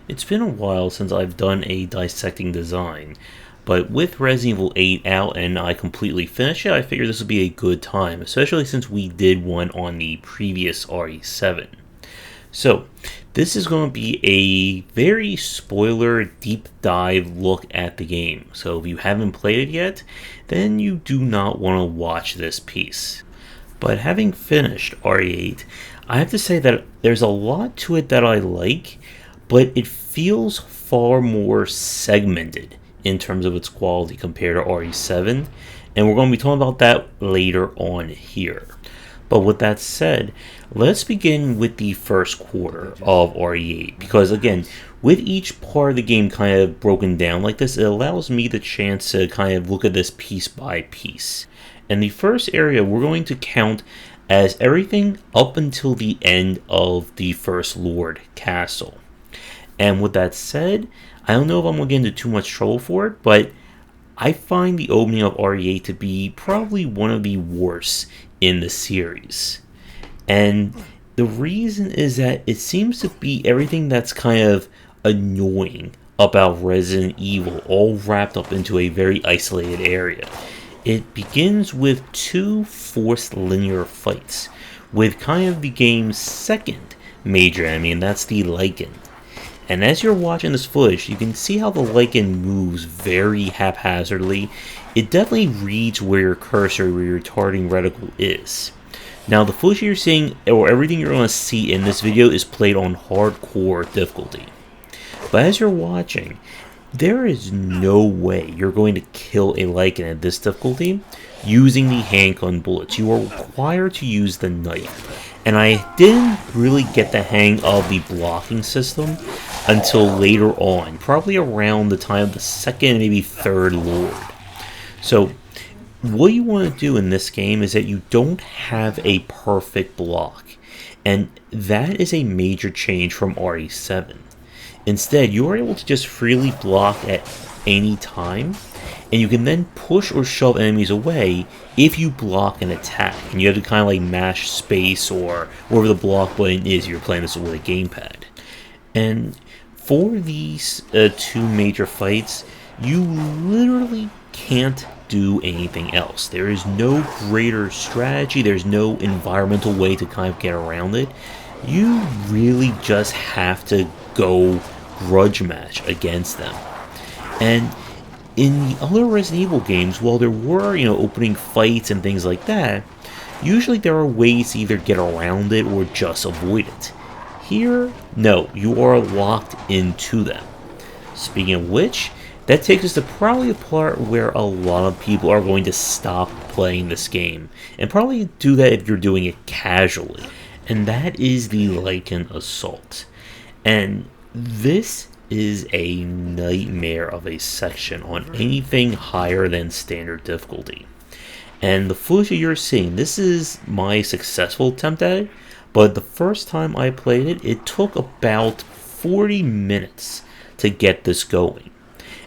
It's been a while since I've done a dissecting design, but with Resident Evil 8 out and I completely finished it, I figured this would be a good time, especially since we did one on the previous RE7. So, this is going to be a very spoiler deep dive look at the game, so if you haven't played it yet, then you do not want to watch this piece. But having finished RE8, I have to say that there's a lot to it that I like, but it feels far more segmented in terms of its quality compared to RE7, and we're going to be talking about that later on here. But with that said, let's begin with the first quarter of RE8, because again, with each part of the game kind of broken down like this, it allows me the chance to kind of look at this piece by piece. And the first area we're going to count as everything up until the end of the First Lord Castle. And with that said, I don't know if I'm going to get into too much trouble for it, but I find the opening of RE8 to be probably one of the worst in the series. And the reason is that it seems to be everything that's kind of annoying about Resident Evil all wrapped up into a very isolated area. It begins with two forced linear fights, with kind of the game's second major enemy, and that's the Lycan. And as you're watching this footage, you can see how the Lycan moves very haphazardly. It definitely reads where your cursor, where your targeting reticle is. Now the footage you're seeing, or everything you're going to see in this video, is played on hardcore difficulty. But as you're watching, there is no way you're going to kill a Lycan at this difficulty using the handgun bullets. You are required to use the knife. And I didn't really get the hang of the blocking system until later on, probably around the time of the second, maybe third Lord. So, what you want to do in this game is that you don't have a perfect block, and that is a major change from RE7. Instead, you are able to just freely block at any time, and you can then push or shove enemies away if you block an attack. And you have to kind of like mash space or wherever the block button is if you're playing this with a gamepad. And for these two major fights, you literally can't do anything else. There is no greater strategy, there's no environmental way to kind of get around it. You really just have to go grudge match against them. And in the other Resident Evil games, while there were, opening fights and things like that, usually there are ways to either get around it or just avoid it. Here, no, you are locked into them. Speaking of which, that takes us to probably a part where a lot of people are going to stop playing this game, and probably do that if you're doing it casually, and that is the Lycan Assault. And this is a nightmare of a section on anything higher than standard difficulty. And the footage that you're seeing, this is my successful attempt at it, but the first time I played it, it took about 40 minutes to get this going.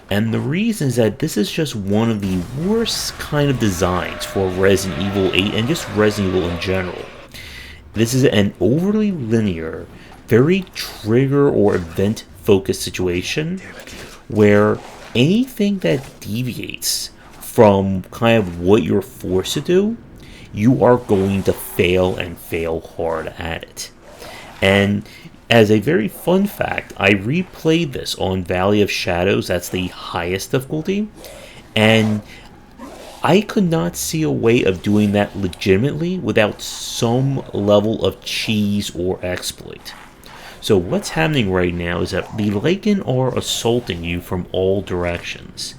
And the reason is that this is just one of the worst kind of designs for Resident Evil 8 and just Resident Evil in general. This is an overly linear, very trigger or event focused situation where anything that deviates from kind of what you're forced to do, you are going to fail and fail hard at it. And as a very fun fact, I replayed this on Valley of Shadows, that's the highest difficulty, and I could not see a way of doing that legitimately without some level of cheese or exploit. So what's happening right now is that the Lycan are assaulting you from all directions,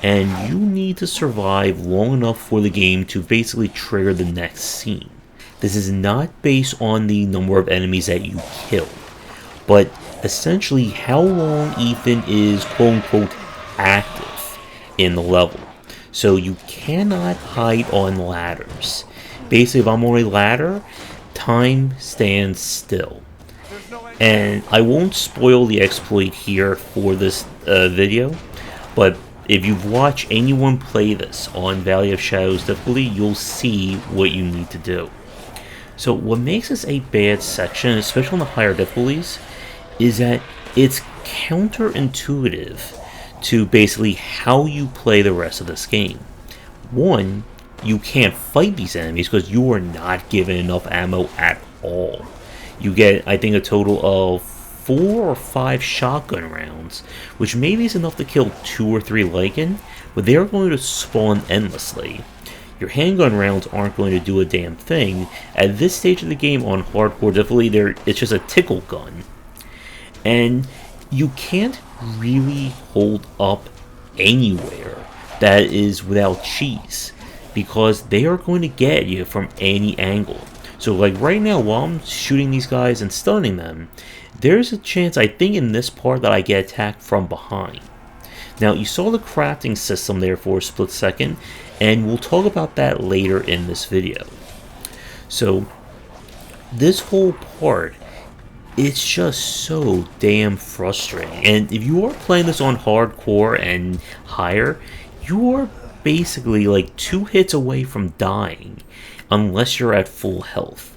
and you need to survive long enough for the game to basically trigger the next scene. This is not based on the number of enemies that you kill, but essentially how long Ethan is quote-unquote active in the level. So you cannot hide on ladders. Basically, if I'm on a ladder, time stands still. And I won't spoil the exploit here for this video, but if you've watched anyone play this on Valley of Shadows difficulty, you'll see what you need to do. So what makes this a bad section, especially on the higher difficulties, is that it's counterintuitive to basically how you play the rest of this game. One, you can't fight these enemies because you are not given enough ammo at all. You get, I think, a total of 4 or 5 shotgun rounds, which maybe is enough to kill 2 or 3 Lycan, but they are going to spawn endlessly. Your handgun rounds aren't going to do a damn thing. At this stage of the game on hardcore difficulty, it's just a tickle gun. And you can't really hold up anywhere that is without cheese, because they are going to get you from any angle. So like right now, while I'm shooting these guys and stunning them, there's a chance, I think in this part, that I get attacked from behind. Now, you saw the crafting system there for a split second, and we'll talk about that later in this video. So, this whole part, it's just so damn frustrating. And if you are playing this on hardcore and higher, you are basically like 2 hits away from dying, unless you're at full health.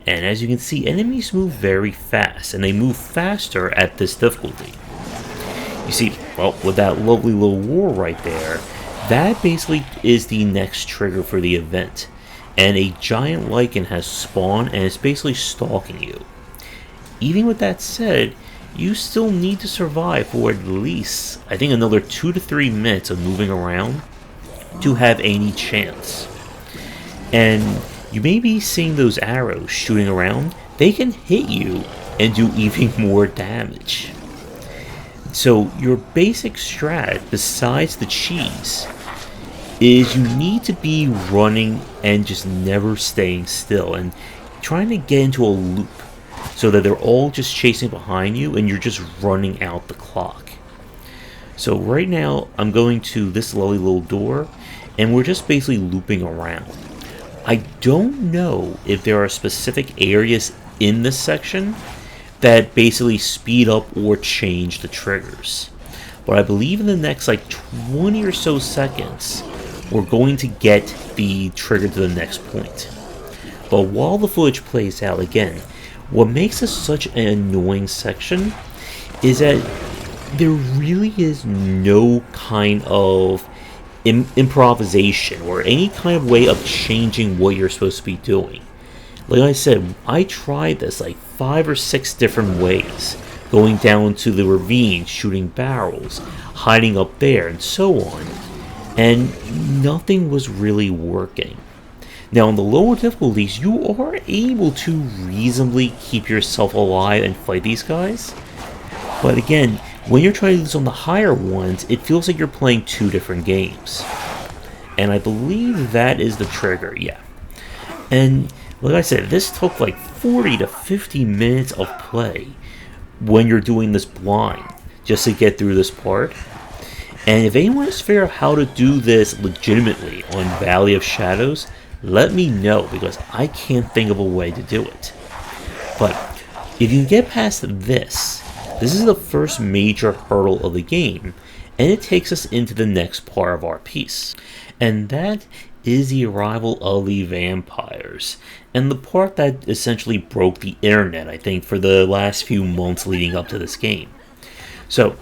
And as you can see, enemies move very fast, and they move faster at this difficulty. You see, well, with that lovely little war right there, that basically is the next trigger for the event. And a giant Lycan has spawned and is basically stalking you. Even with that said, you still need to survive for at least, I think, another 2 to 3 minutes of moving around to have any chance. And you may be seeing those arrows shooting around. They can hit you and do even more damage. So your basic strat, besides the cheese, is you need to be running and just never staying still and trying to get into a loop so that they're all just chasing behind you and you're just running out the clock. So right now I'm going to this lovely little door and we're just basically looping around. I don't know if there are specific areas in this section that basically speed up or change the triggers, but I believe in the next like 20 or so seconds we're going to get the trigger to the next point. But while the footage plays out, again, what makes this such an annoying section is that there really is no kind of improvisation or any kind of way of changing what you're supposed to be doing. Like I said, I tried this like 5 or 6 different ways, going down to the ravine, shooting barrels, hiding up there, and so on, and nothing was really working. Now, in the lower difficulties, you are able to reasonably keep yourself alive and fight these guys, but again, when you're trying to do this on the higher ones, it feels like you're playing 2 different games. And I believe that is the trigger, yeah. And like I said, this took like 40 to 50 minutes of play when you're doing this blind, just to get through this part. And if anyone has figured out how to do this legitimately on Valley of Shadows, let me know, because I can't think of a way to do it. But if you can get past this is the first major hurdle of the game, and it takes us into the next part of our piece. And that is the arrival of the vampires, and the part that essentially broke the internet, I think, for the last few months leading up to this game. So,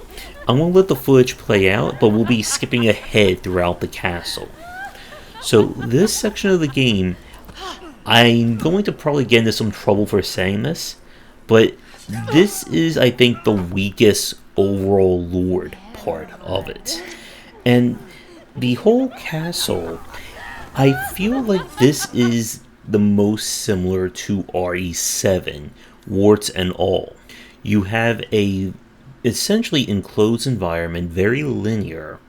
I'm going to let the footage play out, but we'll be skipping ahead throughout the castle. So, this section of the game, I'm going to probably get into some trouble for saying this, but this is, I think, the weakest overall lured part of it. And the whole castle, I feel like this is the most similar to RE7, warts and all. You have a essentially enclosed environment, very linear,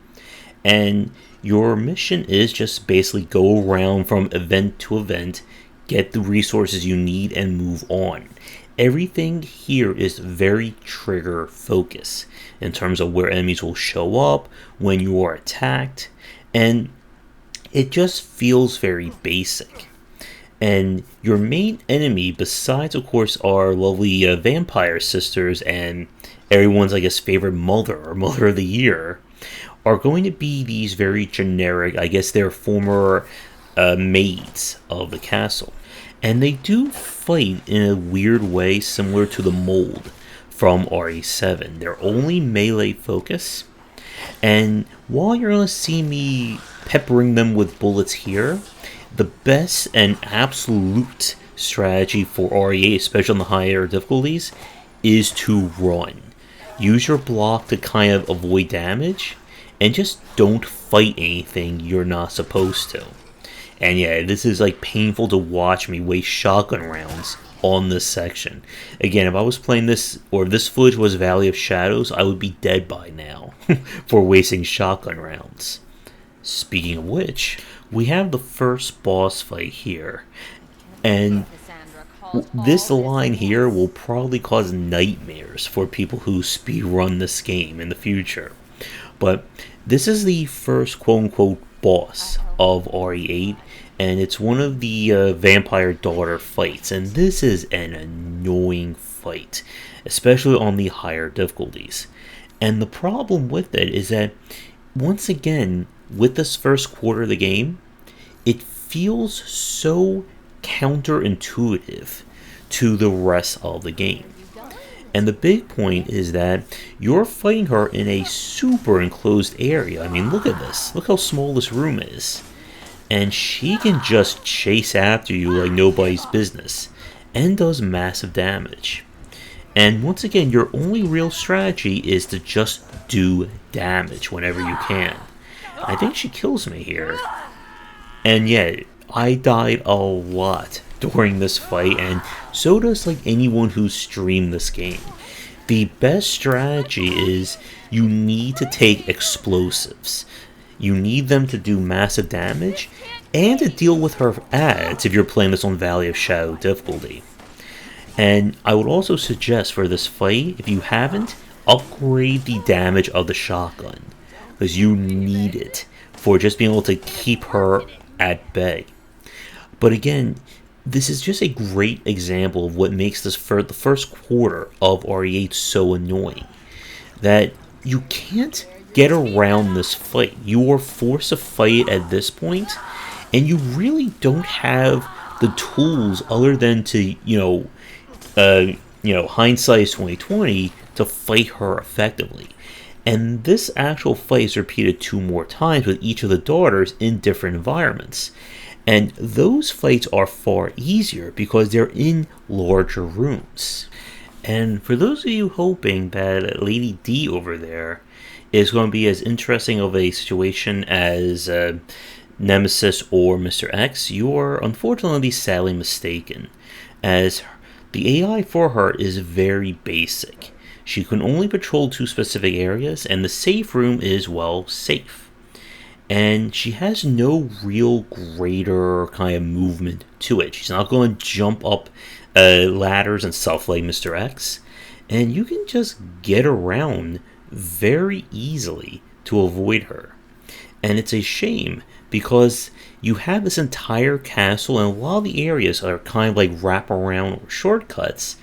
and your mission is just basically go around from event to event, get the resources you need, and move on. Everything here is very trigger focused in terms of where enemies will show up, when you are attacked, and it just feels very basic. And your main enemy, besides of course our lovely vampire sisters and everyone's, I guess, favorite mother or mother of the year, are going to be these very generic, I guess they're former maids of the castle. And they do fight in a weird way similar to the mold from RE7. They're only melee focus, and while you're going to see me peppering them with bullets here, the best and absolute strategy for RE8, especially on the higher difficulties, is to run. Use your block to kind of avoid damage, and just don't fight anything you're not supposed to. And yeah, this is like painful to watch me waste shotgun rounds on this section. Again, if I was playing this, or if this footage was Valley of Shadows, I would be dead by now for wasting shotgun rounds. Speaking of which, we have the first boss fight here, and this line here will probably cause nightmares for people who speedrun this game in the future. But this is the first quote-unquote boss of RE8, and it's one of the vampire daughter fights, and this is an annoying fight, especially on the higher difficulties. And the problem with it is that, once again, with this first quarter of the game, it feels so counterintuitive to the rest of the game. And the big point is that you're fighting her in a super enclosed area. I mean, look at this. Look how small this room is. And she can just chase after you like nobody's business, and does massive damage. And once again, your only real strategy is to just do damage whenever you can. I think she kills me here. And yeah, I died a lot during this fight, and so does like anyone who's streamed this game. The best strategy is you need to take explosives. You need them to do massive damage, and to deal with her ads if you're playing this on Valley of Shadow difficulty. And I would also suggest for this fight, if you haven't, upgrade the damage of the shotgun, because you need it for just being able to keep her at bay. But again, this is just a great example of what makes this the first quarter of RE8 so annoying. That you can't get around this fight. You are forced to fight at this point, and you really don't have the tools other than to, hindsight is 2020 to fight her effectively. And this actual fight is repeated 2 more times with each of the daughters in different environments. And those fights are far easier because they're in larger rooms. And for those of you hoping that Lady D over there is going to be as interesting of a situation as Nemesis or Mr. X, you are unfortunately sadly mistaken, as the AI for her is very basic. She can only patrol 2 specific areas, and the safe room is, well, safe. And she has no real greater kind of movement to it. She's not going to jump up ladders and stuff like Mr. X. And you can just get around very easily to avoid her. And it's a shame, because you have this entire castle, and a lot of the areas are kind of like wraparound or shortcuts.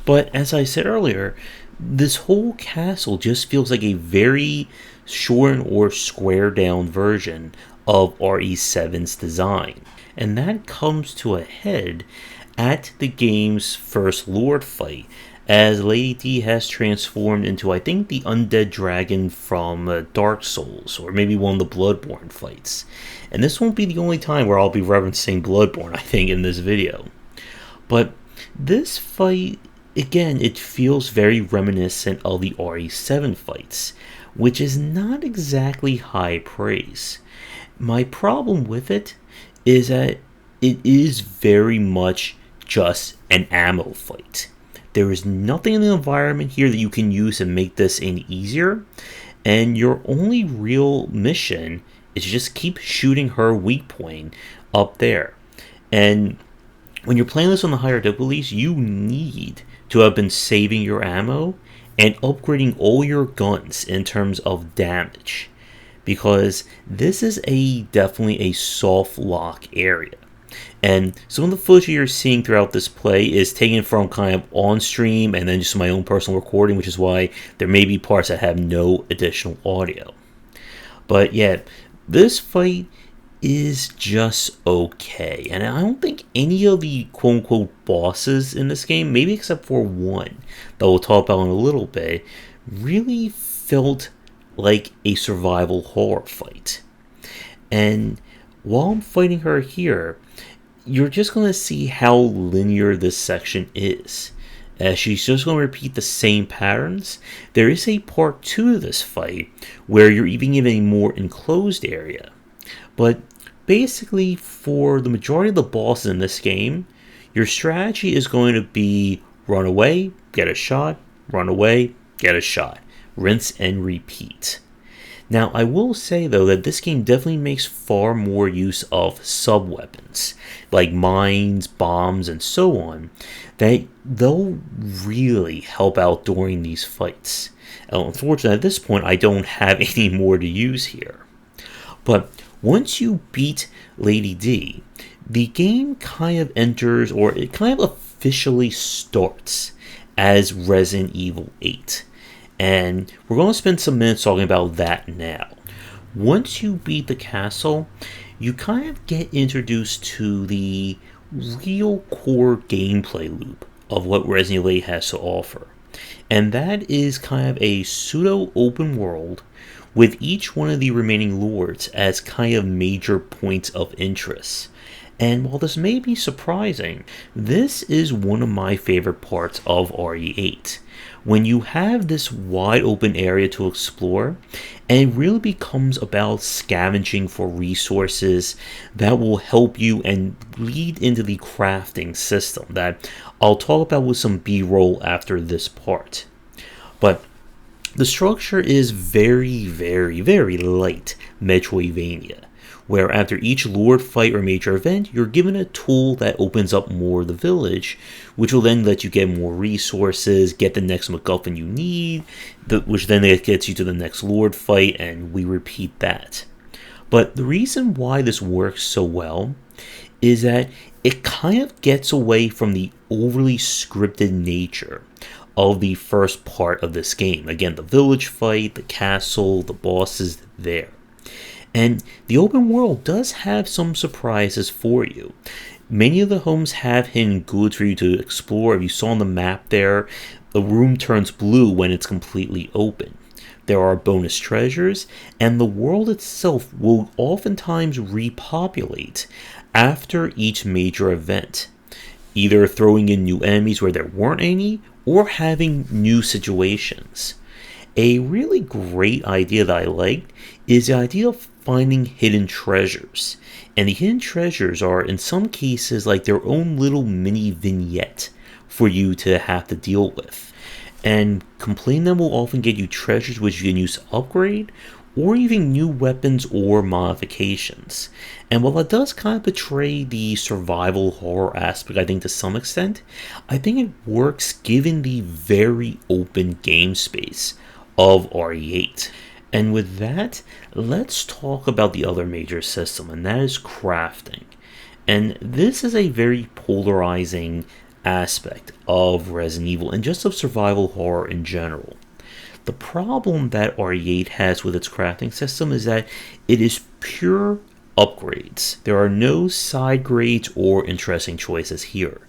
But as I said earlier, this whole castle just feels like a very shortened or squared down version of RE7's design. And that comes to a head at the game's first Lord fight, as Lady D has transformed into, I think, the undead dragon from Dark Souls, or maybe one of the Bloodborne fights. And this won't be the only time where I'll be referencing Bloodborne, I think, in this video. But this fight, again, it feels very reminiscent of the RE7 fights, which is not exactly high praise. My problem with it is that it is very much just an ammo fight. There is nothing in the environment here that you can use to make this any easier, and your only real mission is to just keep shooting her weak point up there. And when you're playing this on the higher difficulties, you need to have been saving your ammo and upgrading all your guns in terms of damage, because this is definitely a soft lock area. And some of the footage you're seeing throughout this play is taken from kind of on stream and then just my own personal recording, which is why there may be parts that have no additional audio. But yeah, this fight is just okay. And I don't think any of the quote-unquote bosses in this game, maybe except for one that we'll talk about in a little bit, really felt like a survival horror fight. And while I'm fighting her here, you're just going to see how linear this section is. As she's just going to repeat the same patterns. There is a part 2 to this fight where you're even in a more enclosed area. But basically, for the majority of the bosses in this game, your strategy is going to be run away, get a shot, run away, get a shot. Rinse and repeat. Now, I will say, though, that this game definitely makes far more use of sub-weapons, like mines, bombs, and so on, that they'll really help out during these fights. Unfortunately, at this point, I don't have any more to use here. But once you beat Lady D, the game kind of enters, or it kind of officially starts, as Resident Evil 8. And we're going to spend some minutes talking about that now. Once you beat the castle, you kind of get introduced to the real core gameplay loop of what Resident Evil 8 has to offer. And that is kind of a pseudo open world with each one of the remaining lords as kind of major points of interest. And while this may be surprising, this is one of my favorite parts of RE8. When you have this wide open area to explore, and it really becomes about scavenging for resources that will help you and lead into the crafting system that I'll talk about with some B-roll after this part. But the structure is very, very, very light Metroidvania, where after each Lord fight or major event, you're given a tool that opens up more of the village, which will then let you get more resources, get the next MacGuffin you need, which then gets you to the next Lord fight, and we repeat that. But the reason why this works so well is that it kind of gets away from the overly scripted nature of the first part of this game. Again, the village fight, the castle, the bosses there. And the open world does have some surprises for you. Many of the homes have hidden goods for you to explore. If you saw on the map there, the room turns blue when it's completely open. There are bonus treasures, and the world itself will oftentimes repopulate after each major event, either throwing in new enemies where there weren't any, or having new situations. A really great idea that I liked is the idea of finding hidden treasures. And the hidden treasures are, in some cases, like their own little mini vignette for you to have to deal with. And completing them will often get you treasures which you can use to upgrade, or even new weapons or modifications. And while it does kind of betray the survival horror aspect, I think to some extent, I think it works given the very open game space of RE8. And with that, let's talk about the other major system, and that is crafting. And this is a very polarizing aspect of Resident Evil and just of survival horror in general. The problem that RE8 has with its crafting system is that it is pure upgrades. There are no side grades or interesting choices here.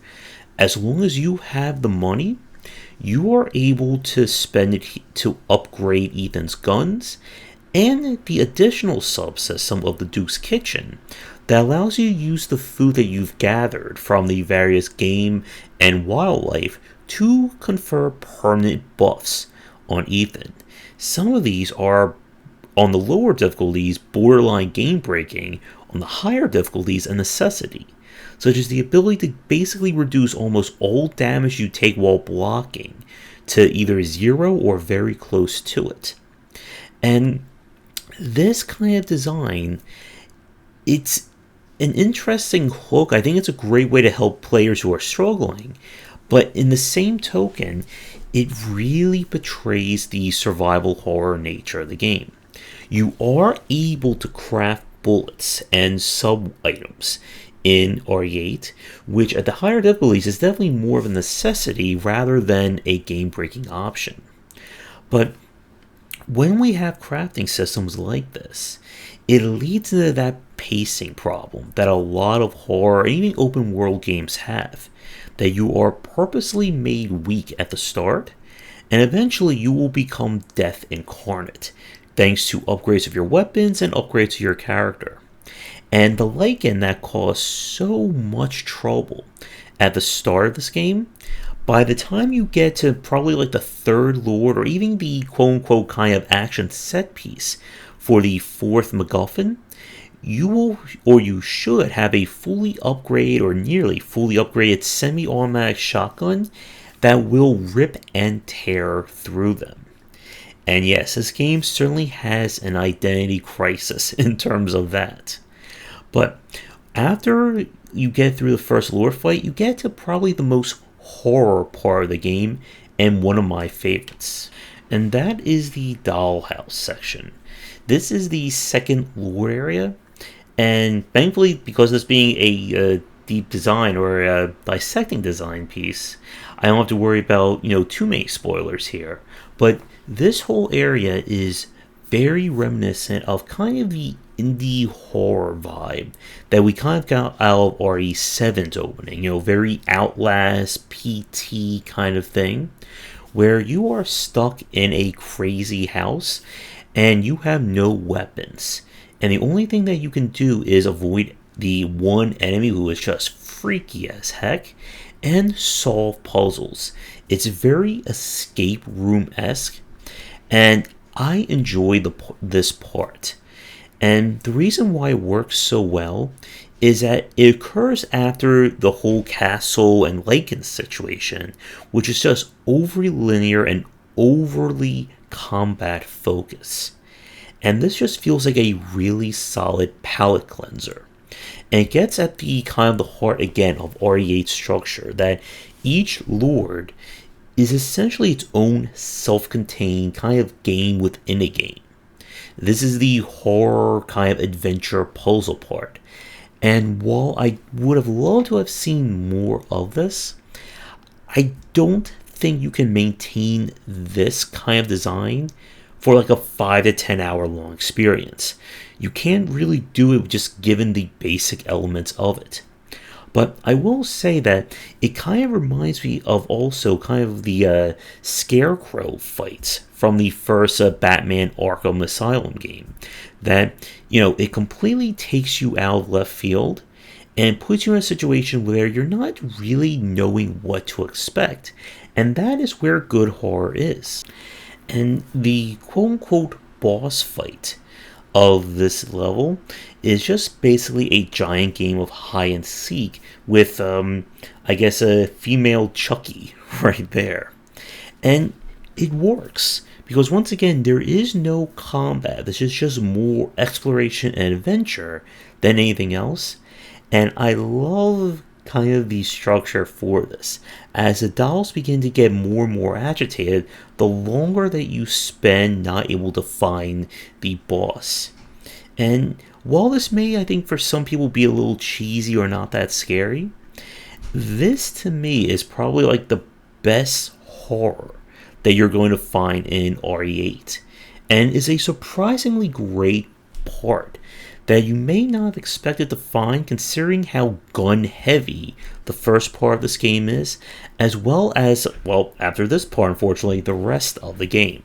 As long as you have the money, you are able to spend it to upgrade Ethan's guns and the additional subsystem of the Duke's Kitchen that allows you to use the food that you've gathered from the various game and wildlife to confer permanent buffs on Ethan. Some of these are, on the lower difficulties, borderline game breaking. On the higher difficulties, a necessity, such as the ability to basically reduce almost all damage you take while blocking to either 0 or very close to it. And this kind of design, it's an interesting hook. I think it's a great way to help players who are struggling, but in the same token, it really betrays the survival horror nature of the game. You are able to craft bullets and sub-items in RE8, which at the higher difficulties is definitely more of a necessity rather than a game-breaking option. But when we have crafting systems like this, it leads into that pacing problem that a lot of horror and even open world games have, that you are purposely made weak at the start, and eventually you will become death incarnate, thanks to upgrades of your weapons and upgrades to your character. And the Lycan that caused so much trouble at the start of this game, by the time you get to probably like the third Lord or even the quote-unquote kind of action set piece for the fourth MacGuffin, you will, or you should, have a fully upgraded or nearly fully upgraded semi-automatic shotgun that will rip and tear through them. And yes, this game certainly has an identity crisis in terms of that. But after you get through the first Lord fight, you get to probably the most horror part of the game, and one of my favorites. And that is the dollhouse section. This is the second Lord area, and thankfully, because this being a deep design or a dissecting design piece, I don't have to worry about, too many spoilers here. But this whole area is very reminiscent of kind of the indie horror vibe that we kind of got out of RE7's opening, very Outlast, PT kind of thing, where you are stuck in a crazy house and you have no weapons. And the only thing that you can do is avoid the one enemy who is just freaky as heck and solve puzzles. It's very escape room-esque, and I enjoy this part. And the reason why it works so well is that it occurs after the whole castle and Lycan situation, which is just overly linear and overly combat focused. And this just feels like a really solid palate cleanser. And it gets at the kind of the heart again of RE8's structure, that each Lord is essentially its own self-contained kind of game within a game. This is the horror kind of adventure puzzle part. And while I would have loved to have seen more of this, I don't think you can maintain this kind of design for like a 5 to 10 hour long experience. You can't really do it just given the basic elements of it. But I will say that it kind of reminds me of also kind of the Scarecrow fights from the first Batman Arkham Asylum game. That, it completely takes you out of left field and puts you in a situation where you're not really knowing what to expect. And that is where good horror is. And the quote-unquote boss fight of this level is just basically a giant game of hide and seek with, I guess, a female Chucky right there. And it works, because once again, there is no combat. This is just more exploration and adventure than anything else. And I love kind of the structure for this. As the dolls begin to get more and more agitated, the longer that you spend not able to find the boss. And while this may, I think, for some people be a little cheesy or not that scary, this to me is probably like the best horror that you're going to find in RE8, and is a surprisingly great part that you may not have expected to find, considering how gun heavy the first part of this game is, as well as, well, after this part, unfortunately, the rest of the game.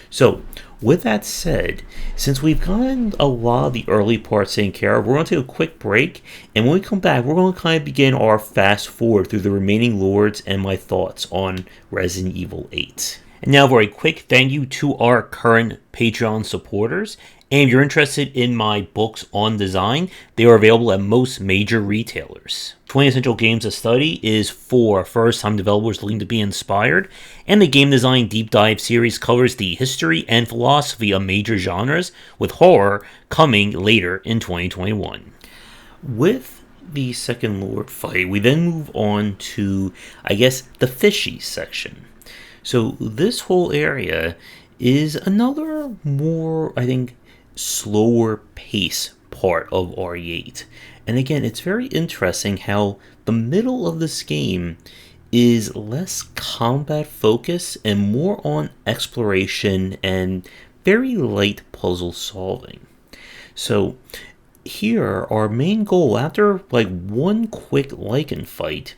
So, with that said, since we've gotten a lot of the early parts taken care of, we're going to take a quick break, and when we come back, we're going to kind of begin our fast forward through the remaining Lords and my thoughts on Resident Evil 8. And now for a quick thank you to our current Patreon supporters. And if you're interested in my books on design, they are available at most major retailers. 20 Essential Games to Study is for first-time developers looking to be inspired, and the Game Design Deep Dive series covers the history and philosophy of major genres, with horror coming later in 2021. With the second Lord fight, we then move on to, I guess, the Fishy section. So this whole area is another more, I think, slower pace part of RE8. And again, it's very interesting how the middle of this game is less combat focused and more on exploration and very light puzzle solving. So here, our main goal after like one quick Lycan fight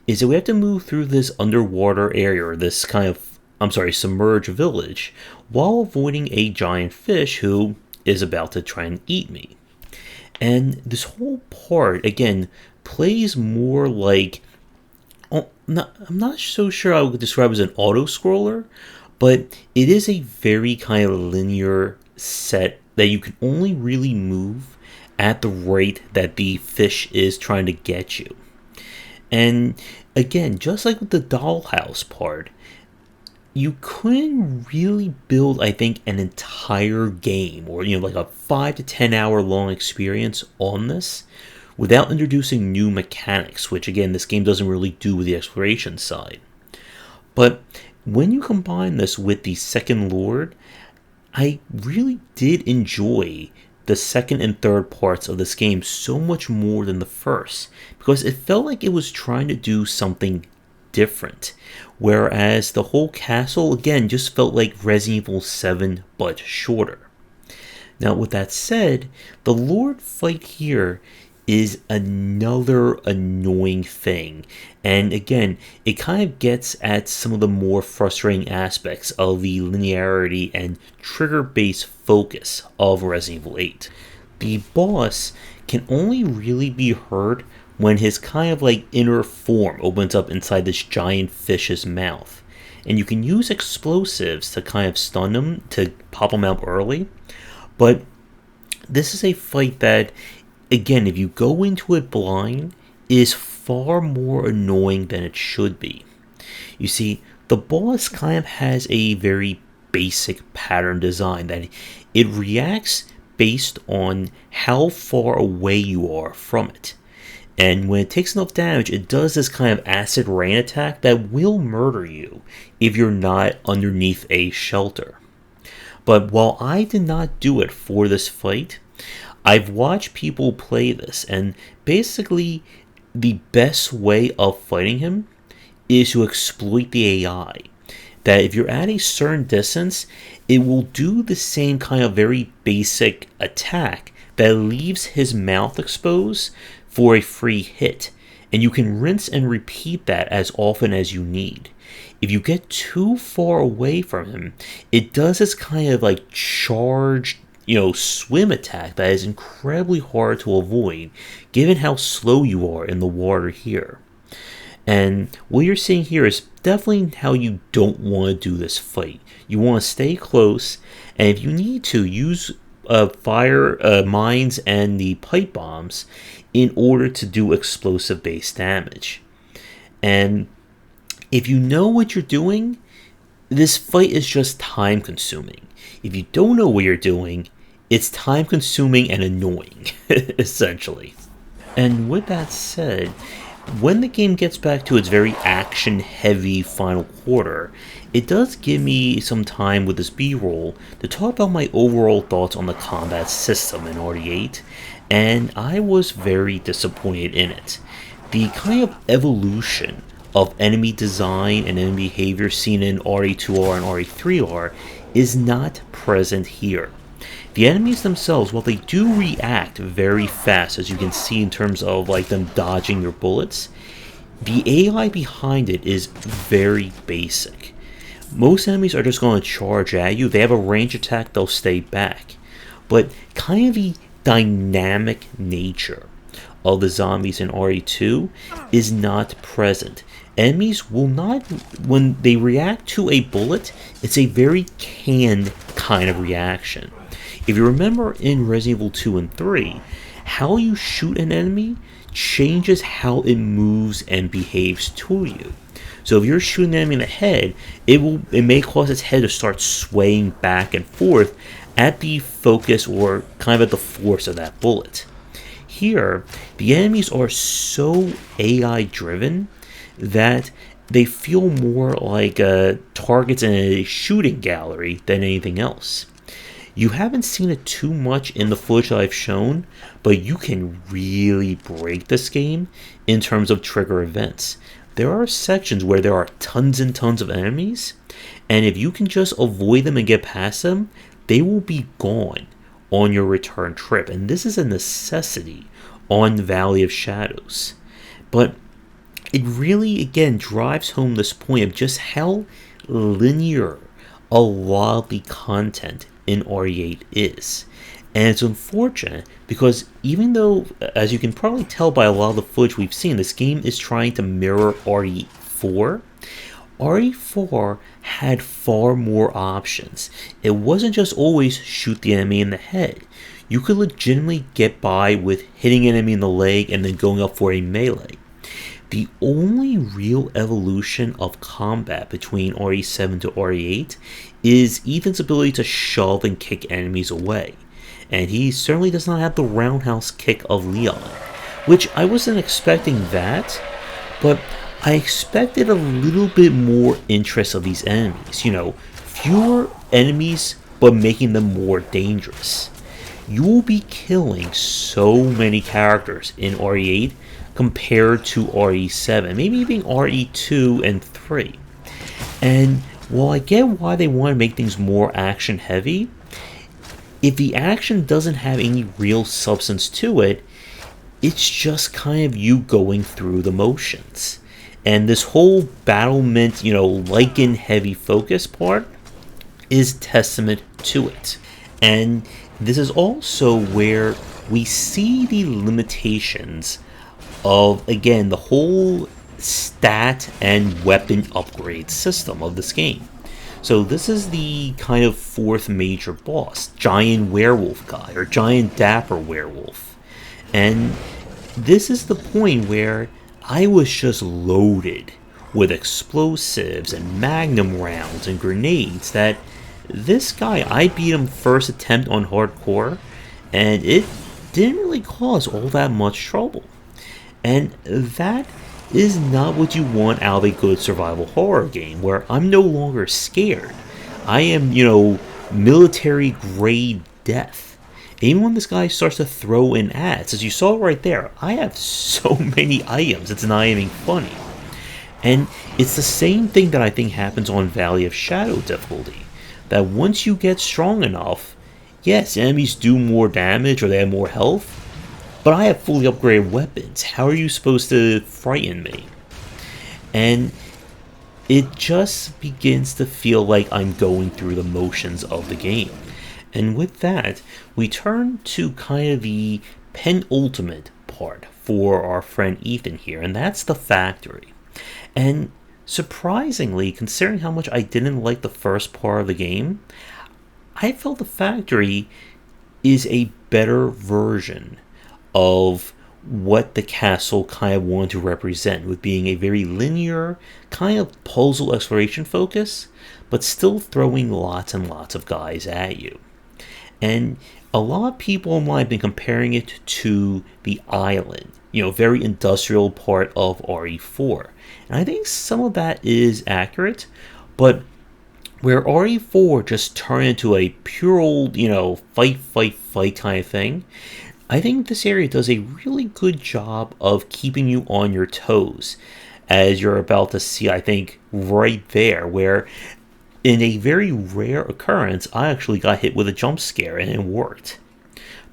is that we have to move through this underwater area, or this kind of, submerged village, while avoiding a giant fish who is about to try and eat me. And this whole part, again, plays more like, I'm not so sure I would describe it as an auto-scroller, but it is a very kind of linear set that you can only really move at the rate that the fish is trying to get you. And again, just like with the dollhouse part, you couldn't really build, I think, an entire game or, like a 5 to 10 hour long experience on this without introducing new mechanics, which again, this game doesn't really do with the exploration side. But when you combine this with the Second Lord, I really did enjoy the second and third parts of this game so much more than the first, because it felt like it was trying to do something different, whereas the whole castle, again, just felt like Resident Evil 7, but shorter. Now, with that said, the Lord fight here is another annoying thing, and again, it kind of gets at some of the more frustrating aspects of the linearity and trigger-based focus of Resident Evil 8. The boss can only really be hurt when his kind of like inner form opens up inside this giant fish's mouth, and you can use explosives to kind of stun him, to pop him out early, but this is a fight that, again, if you go into it blind, is far more annoying than it should be. You see, the boss kind of has a very basic pattern design that it reacts based on how far away you are from it. And when it takes enough damage, it does this kind of acid rain attack that will murder you if you're not underneath a shelter. But while I did not do it for this fight, I've watched people play this, and basically the best way of fighting him is to exploit the AI. That if you're at a certain distance, it will do the same kind of very basic attack that leaves his mouth exposed for a free hit, and you can rinse and repeat that as often as you need. If you get too far away from him, it does this kind of like charged, swim attack that is incredibly hard to avoid given how slow you are in the water here. And what you're seeing here is definitely how you don't want to do this fight. You want to stay close, and if you need to, use fire mines and the pipe bombs in order to do explosive based damage. And if you know what you're doing, this fight is just time consuming. If you don't know what you're doing, it's time consuming and annoying, essentially. And with that said, when the game gets back to its very action heavy final quarter, it does give me some time with this B-roll to talk about my overall thoughts on the combat system in RE8, and I was very disappointed in it. The kind of evolution of enemy design and enemy behavior seen in RE2R and RE3R is not present here. The enemies themselves, while they do react very fast, as you can see in terms of like them dodging your bullets, the AI behind it is very basic. Most enemies are just going to charge at you. If they have a range attack, they'll stay back. But kind of the dynamic nature of the zombies in RE2 is not present. Enemies will not, when they react to a bullet, it's a very canned kind of reaction. If you remember in Resident Evil 2 and 3, how you shoot an enemy changes how it moves and behaves to you. So if you're shooting an enemy in the head, it may cause its head to start swaying back and forth at the focus or kind of at the force of that bullet. Here, the enemies are so AI driven that they feel more like targets in a shooting gallery than anything else. You haven't seen it too much in the footage that I've shown, but you can really break this game in terms of trigger events. There are sections where there are tons and tons of enemies, and if you can just avoid them and get past them, they will be gone on your return trip, and this is a necessity on the Valley of Shadows. But it really, again, drives home this point of just how linear a lot of the content in RE8 is. And it's unfortunate because even though, as you can probably tell by a lot of the footage we've seen, this game is trying to mirror RE4. RE4 had far more options. It wasn't just always shoot the enemy in the head. You could legitimately get by with hitting an enemy in the leg and then going up for a melee. The only real evolution of combat between RE7 to RE8 is Ethan's ability to shove and kick enemies away. And he certainly does not have the roundhouse kick of Leon, which I wasn't expecting that, but I expected a little bit more interest of these enemies. Fewer enemies, but making them more dangerous. You will be killing so many characters in RE8 compared to RE7, maybe even RE2 and 3. And while I get why they want to make things more action heavy, if the action doesn't have any real substance to it, it's just kind of you going through the motions. And this whole battlement, Lycan heavy focus part is testament to it. And this is also where we see the limitations of, again, the whole stat and weapon upgrade system of this game. So this is the kind of fourth major boss, giant werewolf guy, or giant dapper werewolf. And this is the point where I was just loaded with explosives and magnum rounds and grenades that this guy, I beat him first attempt on hardcore, and it didn't really cause all that much trouble. And that is not what you want out of a good survival horror game, where I'm no longer scared. I am, military grade death. Even when this guy starts to throw in ads, as you saw right there, I have so many items, it's not even funny. And it's the same thing that I think happens on Valley of Shadow difficulty, that once you get strong enough, yes, enemies do more damage or they have more health, but I have fully upgraded weapons. How are you supposed to frighten me? And it just begins to feel like I'm going through the motions of the game. And with that, we turn to kind of the penultimate part for our friend Ethan here, and that's the factory. And surprisingly, considering how much I didn't like the first part of the game, I felt the factory is a better version of what the castle kind of wanted to represent, with being a very linear kind of puzzle exploration focus, but still throwing lots and lots of guys at you. And a lot of people online have been comparing it to the island, very industrial part of RE4. And I think some of that is accurate, but where RE4 just turned into a pure old, fight kind of thing, I think this area does a really good job of keeping you on your toes, as you're about to see, I think, right there, where in a very rare occurrence, I actually got hit with a jump scare and it worked.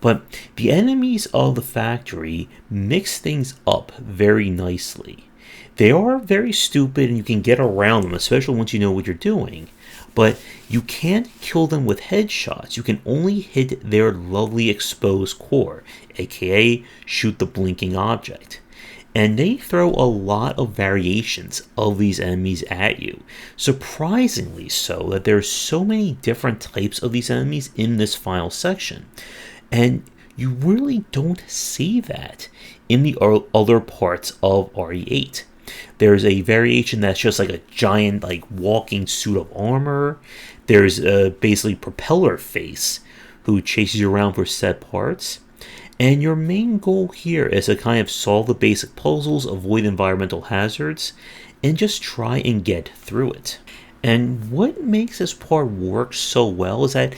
But the enemies of the factory mix things up very nicely. They are very stupid and you can get around them, especially once you know what you're doing. But you can't kill them with headshots. You can only hit their lovely exposed core, aka shoot the blinking object. And they throw a lot of variations of these enemies at you. Surprisingly so, that there's so many different types of these enemies in this final section. And you really don't see that in the other parts of RE8. There's a variation that's just like a giant, walking suit of armor. There's basically propeller face who chases you around for set parts. And your main goal here is to kind of solve the basic puzzles, avoid environmental hazards, and just try and get through it. And what makes this part work so well is that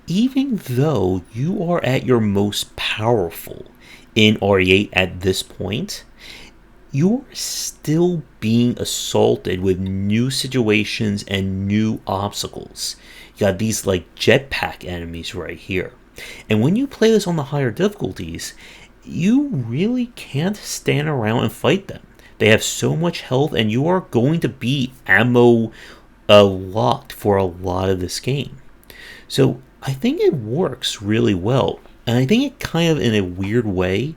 even though you are at your most powerful in RE8 at this point, you're still being assaulted with new situations and new obstacles. You got these jetpack enemies right here. And when you play this on the higher difficulties, you really can't stand around and fight them. They have so much health, and you are going to be ammo locked for a lot of this game. So I think it works really well. And I think it kind of, in a weird way,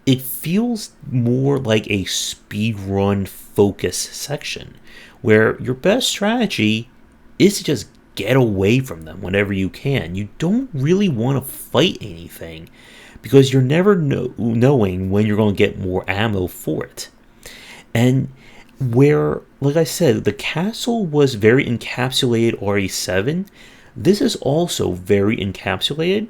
it feels more like a speedrun focus section, where your best strategy is to just get away from them whenever you can. You don't really want to fight anything, because you're never knowing when you're going to get more ammo for it. And where, like I said, the castle was very encapsulated RE7, this is also very encapsulated,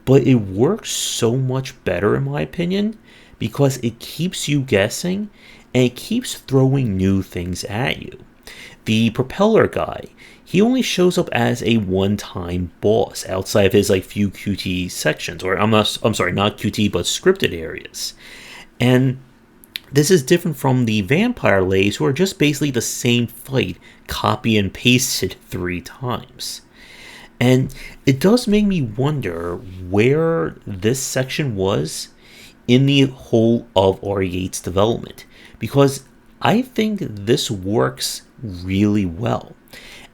but it works so much better in my opinion, because it keeps you guessing, and it keeps throwing new things at you. The propeller guy, he only shows up as a one-time boss outside of his few QT sections, or I'm sorry, not QT, but scripted areas. And this is different from the vampire ladies, who are just basically the same fight, copy and pasted 3 times. And it does make me wonder where this section was in the whole of RE8's development, because I think this works really well.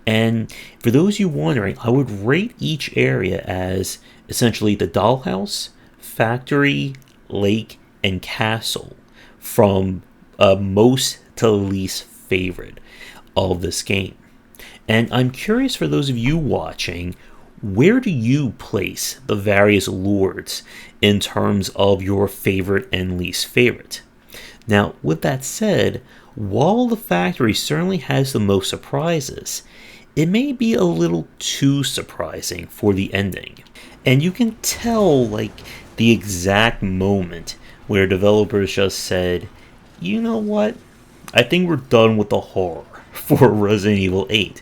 And for those of you wondering, I would rate each area as essentially the dollhouse, factory, lake, and castle, from most to least favorite of this game. And I'm curious, for those of you watching, where do you place the various lords in terms of your favorite and least favorite? Now, with that said, while the factory certainly has the most surprises, it may be a little too surprising for the ending. And you can tell, the exact moment where developers just said, you know what, I think we're done with the horror for Resident Evil 8.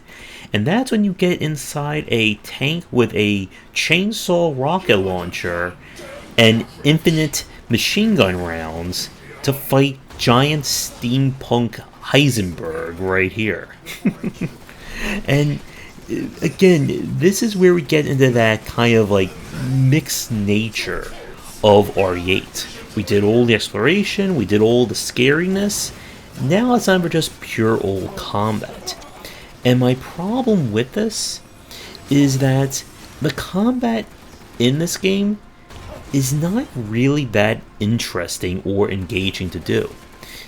And that's when you get inside a tank with a chainsaw rocket launcher and infinite machine gun rounds to fight giant steampunk Heisenberg right here. And again, this is where we get into that kind of mixed nature of RE8. We did all the exploration, we did all the scariness, now it's time for just pure old combat. And my problem with this is that the combat in this game is not really that interesting or engaging to do.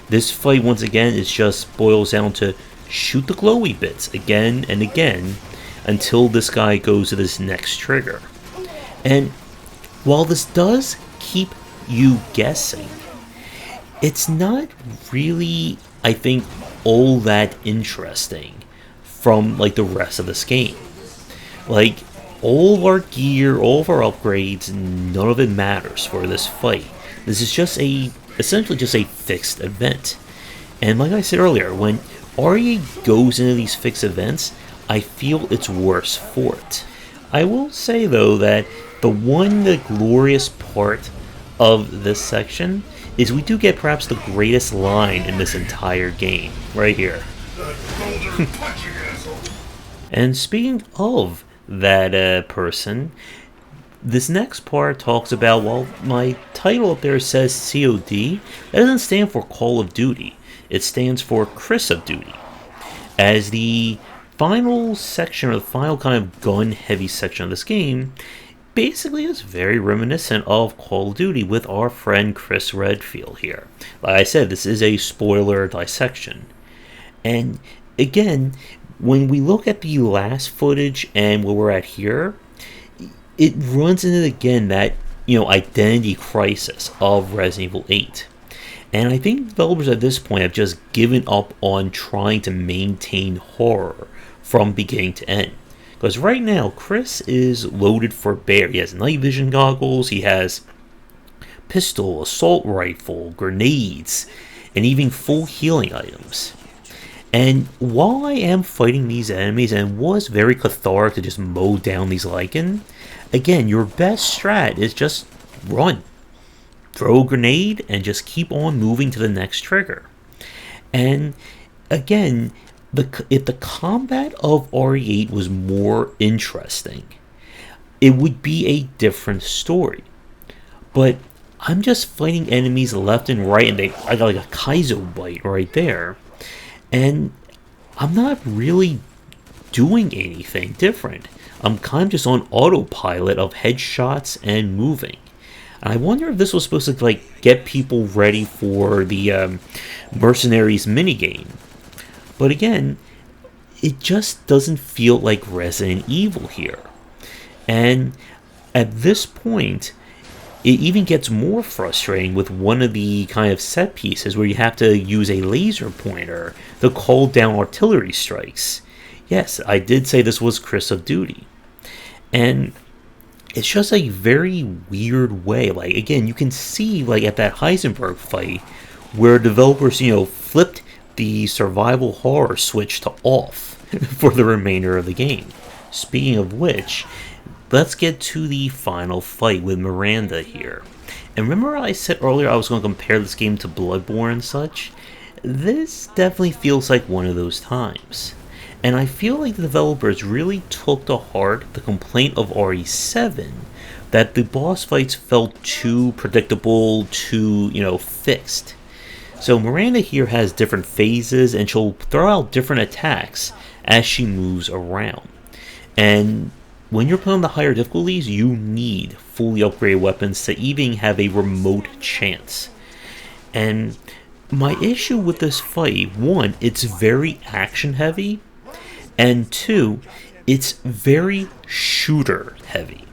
This fight, once again, is just boils down to shoot the glowy bits again and again until this guy goes to this next trigger. And while this does keep you guessing, it's not really, I think, all that interesting from the rest of this game. All of our gear, all of our upgrades, none of it matters for this fight. This is just essentially just a fixed event. And like I said earlier, when RE goes into these fixed events, I feel it's worse for it. I will say though that the glorious part of this section is we do get perhaps the greatest line in this entire game, right here. And speaking of that person, this next part talks about, well, my title up there says COD. That doesn't stand for Call of Duty. It stands for Chris of Duty. As the final section, or the final kind of gun-heavy section of this game, basically is very reminiscent of Call of Duty with our friend Chris Redfield here. Like I said, this is a spoiler dissection. And again, when we look at the last footage and where we're at here, it runs into, again, that, identity crisis of Resident Evil 8. And I think developers at this point have just given up on trying to maintain horror from beginning to end. Because right now, Chris is loaded for bear. He has night vision goggles, he has pistol, assault rifle, grenades, and even full healing items. And while I am fighting these enemies, and it was very cathartic to just mow down these Lycan, again, your best strat is just run. Throw a grenade and just keep on moving to the next trigger. And again, if the combat of RE8 was more interesting, it would be a different story. But I'm just fighting enemies left and right, and I got like a Kaizo bite right there. And I'm not really doing anything different. I'm kind of just on autopilot of headshots and moving. And I wonder if this was supposed to like get people ready for the Mercenaries minigame. But again, it just doesn't feel like Resident Evil here. And at this point, it even gets more frustrating with one of the kind of set pieces where you have to use a laser pointer to call down artillery strikes. Yes, I did say this was Chris of Duty. And it's just a very weird way. Like, again, you can see, like, at that Heisenberg fight, where developers, flipped the survival horror switch to off for the remainder of the game. Speaking of which, let's get to the final fight with Miranda here. And remember I said earlier I was going to compare this game to Bloodborne and such? This definitely feels like one of those times. And I feel like the developers really took to heart the complaint of RE7 that the boss fights felt too predictable, too, fixed. So Miranda here has different phases, and she'll throw out different attacks as she moves around. And when you're playing the higher difficulties, you need fully upgraded weapons to even have a remote chance. And my issue with this fight, one, it's very action heavy, and two, it's very shooter heavy.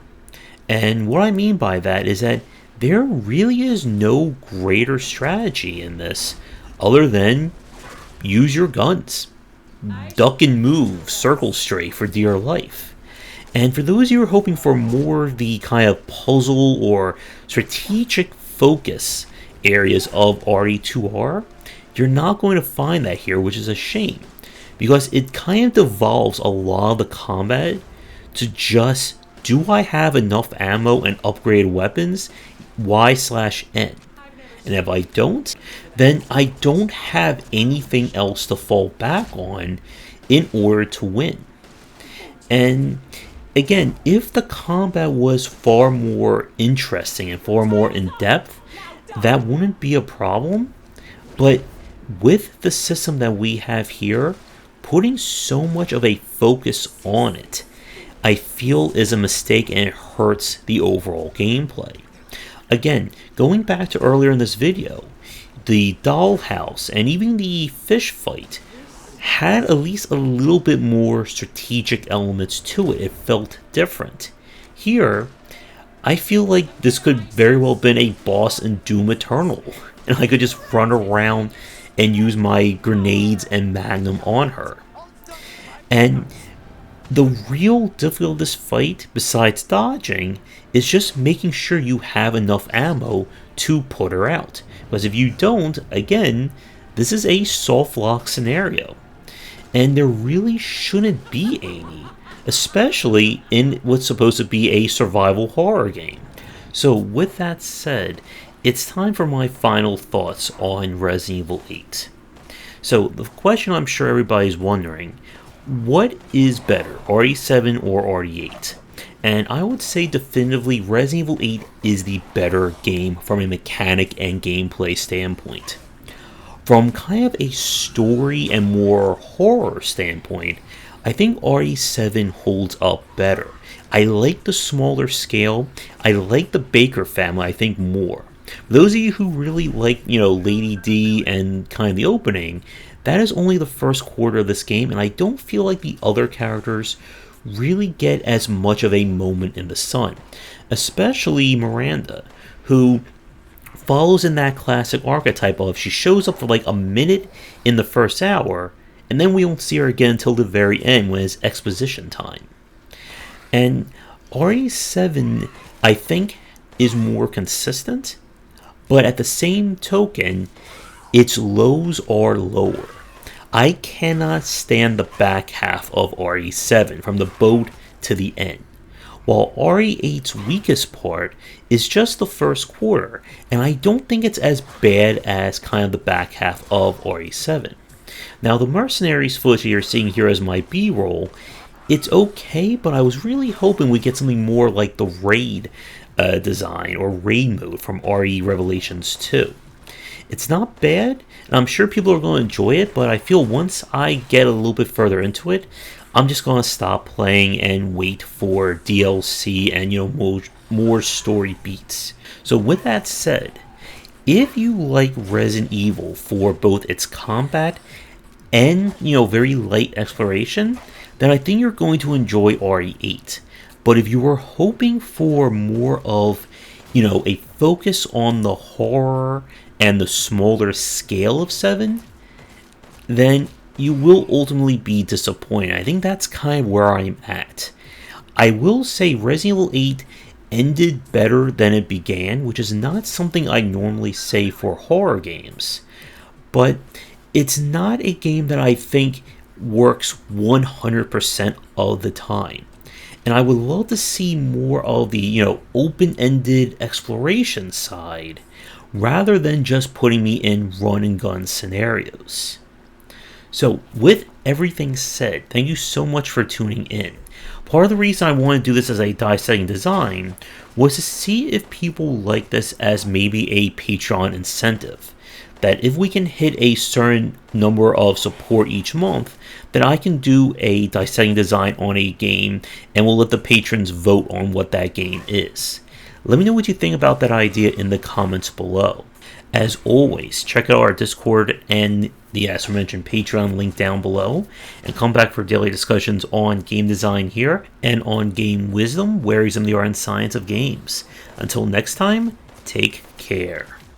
And what I mean by that is that there really is no greater strategy in this other than use your guns. Duck and move, circle strafe for dear life. And for those of you who are hoping for more of the kind of puzzle or strategic focus areas of RE2R, you're not going to find that here, which is a shame. Because it kind of devolves a lot of the combat to just, do I have enough ammo and upgraded weapons? Y/N. And if I don't, then I don't have anything else to fall back on in order to win. And again, if the combat was far more interesting and far more in-depth, that wouldn't be a problem. But with the system that we have here, putting so much of a focus on it, I feel is a mistake, and it hurts the overall gameplay. Again, going back to earlier in this video, the dollhouse and even the fish fight had at least a little bit more strategic elements to it. It felt different. Here, I feel like this could very well have been a boss in Doom Eternal, and I could just run around and use my grenades and magnum on her. And the real difficulty of this fight, besides dodging, is just making sure you have enough ammo to put her out. Because if you don't, again, this is a soft lock scenario. And there really shouldn't be any, especially in what's supposed to be a survival horror game. So with that said, it's time for my final thoughts on Resident Evil 8. So the question I'm sure everybody's wondering, what is better, RE7 or RE8? And I would say definitively Resident Evil 8 is the better game from a mechanic and gameplay standpoint. From kind of a story and more horror standpoint, I think RE7 holds up better. I like the smaller scale. I like the Baker family, I think, more. For those of you who really like, Lady D and kind of the opening, that is only the first quarter of this game, and I don't feel like the other characters really get as much of a moment in the sun. Especially Miranda, who follows in that classic archetype of she shows up for like a minute in the first hour, and then we won't see her again until the very end when it's exposition time. And RE7, I think, is more consistent, but at the same token, its lows are lower. I cannot stand the back half of RE7, from the boat to the end. While RE8's weakest part is just the first quarter, and I don't think it's as bad as kind of the back half of RE7. Now, the Mercenaries footage you're seeing here as my B-roll It's okay, but I was really hoping we'd get something more like the raid design or raid mode from RE Revelations 2. It's not bad, and I'm sure people are going to enjoy it, but I feel once I get a little bit further into it, I'm just going to stop playing and wait for DLC and, more story beats. So with that said, if you like Resident Evil for both its combat and, very light exploration, then I think you're going to enjoy RE8. But if you were hoping for more of, a focus on the horror and the smaller scale of 7, then you will ultimately be disappointed. I think that's kind of where I'm at. I will say Resident Evil 8 ended better than it began, which is not something I normally say for horror games. But it's not a game that I think works 100% of the time. And I would love to see more of the, open-ended exploration side, rather than just putting me in run-and-gun scenarios. So, with everything said, thank you so much for tuning in. Part of the reason I wanted to do this as a dissecting design was to see if people like this as maybe a Patreon incentive. That if we can hit a certain number of support each month, then I can do a dissecting design on a game and we'll let the patrons vote on what that game is. Let me know what you think about that idea in the comments below. As always, check out our Discord and the aforementioned Patreon link down below, and come back for daily discussions on game design here and on game wisdom, where is in the art and science of games. Until next time, take care.